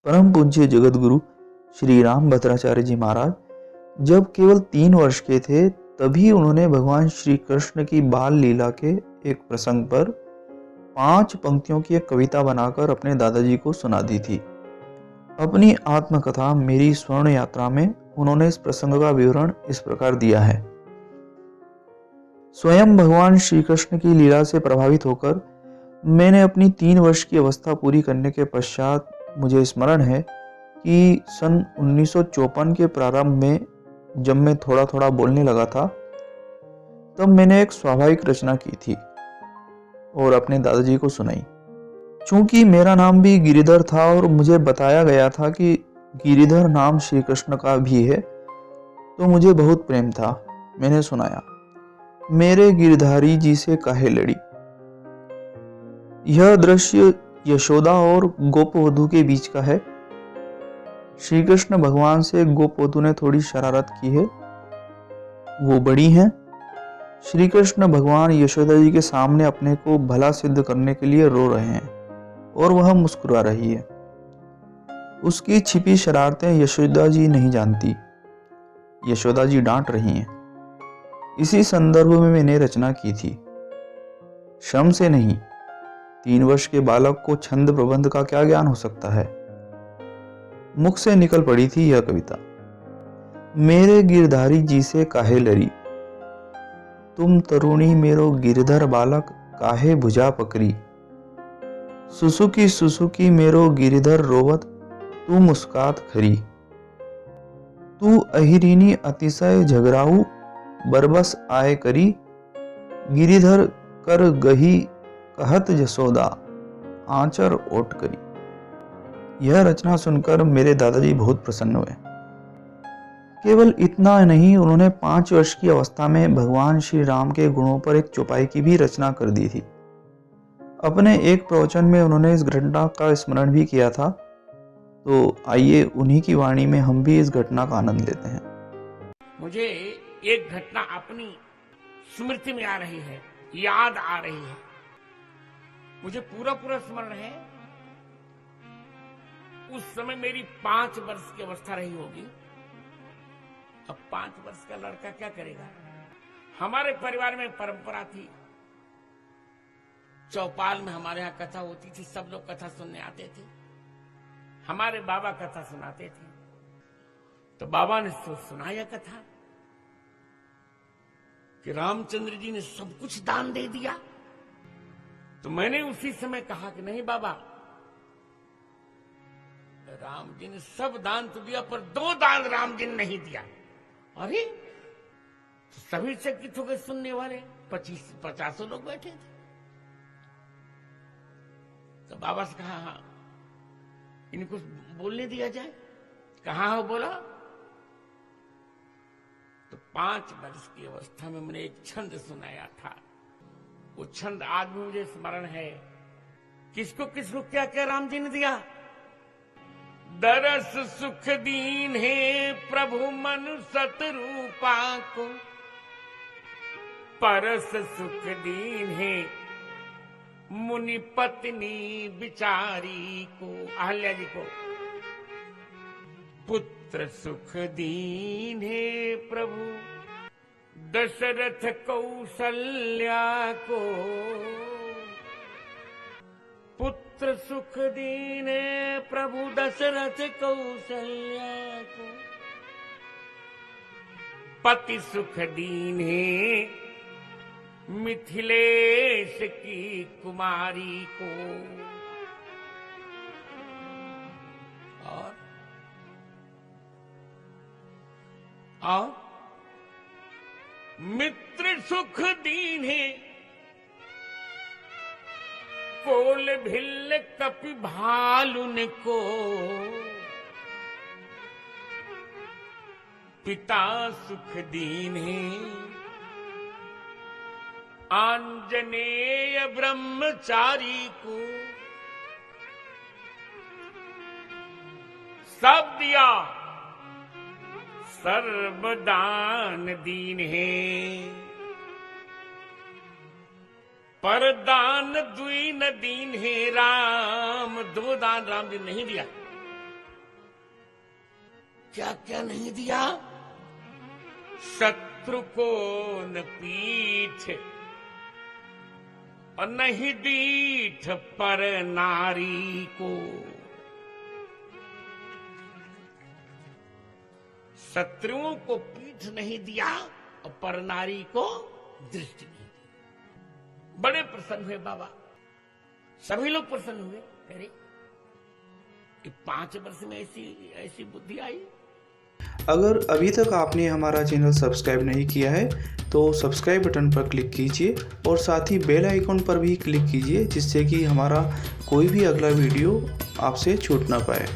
परम पूज्य जगतगुरु श्री राम भद्राचार्य जी महाराज जब केवल 3 वर्ष के थे तभी उन्होंने भगवान श्री कृष्ण की बाल लीला के एक प्रसंग पर 5 पंक्तियों की एक कविता बनाकर अपने दादाजी को सुना दी थी। अपनी आत्मकथा मेरी स्वर्ण यात्रा में उन्होंने इस प्रसंग का विवरण इस प्रकार दिया है। स्वयं भगवान श्री कृष्ण की लीला से प्रभावित होकर मैंने अपनी 3 वर्ष की अवस्था पूरी करने के पश्चात मुझे स्मरण है कि सन 1954 के प्रारंभ में जब मैं थोड़ा थोड़ा बोलने लगा था तब मैंने एक स्वाभाविक रचना की थी और अपने दादाजी को सुनाई। चूंकि मेरा नाम भी गिरिधर था और मुझे बताया गया था कि गिरिधर नाम श्री कृष्ण का भी है तो मुझे बहुत प्रेम था। मैंने सुनाया, मेरे गिरधारी जी से काहे लड़ी। यह दृश्य यशोदा और गोपवधू के बीच का है। श्री कृष्ण भगवान से गोपवधू ने थोड़ी शरारत की है, वो बड़ी हैं। श्री कृष्ण भगवान यशोदा जी के सामने अपने को भला सिद्ध करने के लिए रो रहे हैं और वह मुस्कुरा रही है। उसकी छिपी शरारतें यशोदा जी नहीं जानती। यशोदा जी डांट रही हैं। इसी संदर्भ में मैंने रचना की थी। श्रम से नहीं, 3 वर्ष के बालक को छंद प्रबंध का क्या ज्ञान हो सकता है। मुख से निकल पड़ी थी यह कविता। मेरे गिरधारी जी से काहे लरी, तुम तरुणी मेरो गिरधर बालक काहे भुजा पकड़ी। सुसुकी सुसुकी मेरो गिरधर रोवत तू मुस्कात खरी। तू अहिरिनी अतिशय झगड़ाऊ बरबस आए करी। गिरिधर कर गही कहत जसोदा आंचर ओट करी। यह रचना सुनकर मेरे दादाजी बहुत प्रसन्न हुए। केवल इतना नहीं, उन्होंने 5 वर्ष की अवस्था में भगवान श्री राम के गुणों पर एक चौपाई की भी रचना कर दी थी। अपने एक प्रवचन में उन्होंने इस घटना का स्मरण भी किया था। तो आइए उन्हीं की वाणी में हम भी इस घटना का आनंद लेते हैं। मुझे एक घटना अपनी स्मृति में आ रही है, याद आ रही है। मुझे पूरा स्मरण है। उस समय मेरी 5 वर्ष की अवस्था रही होगी। अब 5 वर्ष का लड़का क्या करेगा। हमारे परिवार में परंपरा थी, चौपाल में हमारे यहाँ कथा होती थी, सब लोग कथा सुनने आते थे। हमारे बाबा कथा सुनाते थे तो बाबा ने सुनाया कथा कि रामचंद्र जी ने सब कुछ दान दे दिया। तो मैंने उसी समय कहा कि नहीं बाबा, राम जी ने सब दान तो दिया पर 2 दान राम जी ने नहीं दिया। अरे तो सभी चकित हो गए सुनने वाले, 50 लोग बैठे थे। तो बाबा से कहा, हाँ इनको बोलने दिया जाए। कहा हो बोला। तो 5 वर्ष की अवस्था में मैंने एक छंद सुनाया था। वो छंद आज भी मुझे स्मरण है। किसको किसको क्या क्या राम जी ने दिया। दरस सुख दीन है प्रभु मन सतरूपा को, परस सुख दीन है मुनि पत्नी बिचारी को। अहल्या जी को पुत्र सुख दीन है प्रभु दशरथ कौशल्या को। पुत्र सुख दीन है प्रभु दशरथ कौशल्या को। पति सुख दीन है मिथिलेश की कुमारी को। और मित्र सुख दीन है कोल भिल्ल कपि भालुन को। पिता सुख दीन है आंजनेय ब्रह्मचारी को। सब दिया सर्वदान दीन है, पर दान दुई न दीन है राम। 2 दान राम जी नहीं दिया। क्या क्या नहीं दिया? शत्रु को न पीठ और नहीं दीठ पर नारी को। शत्रुओं को पीठ नहीं दिया और पर नारी को दृष्टि नहीं दी। बड़े प्रसन्न हुए बाबा, सभी लोग प्रसन्न हुए। अरे 5 वर्ष में ऐसी बुद्धि आई। अगर अभी तक आपने हमारा चैनल सब्सक्राइब नहीं किया है तो सब्सक्राइब बटन पर क्लिक कीजिए और साथ ही बेल आइकन पर भी क्लिक कीजिए, जिससे कि हमारा कोई भी अगला वीडियो आपसे छूट ना पाए।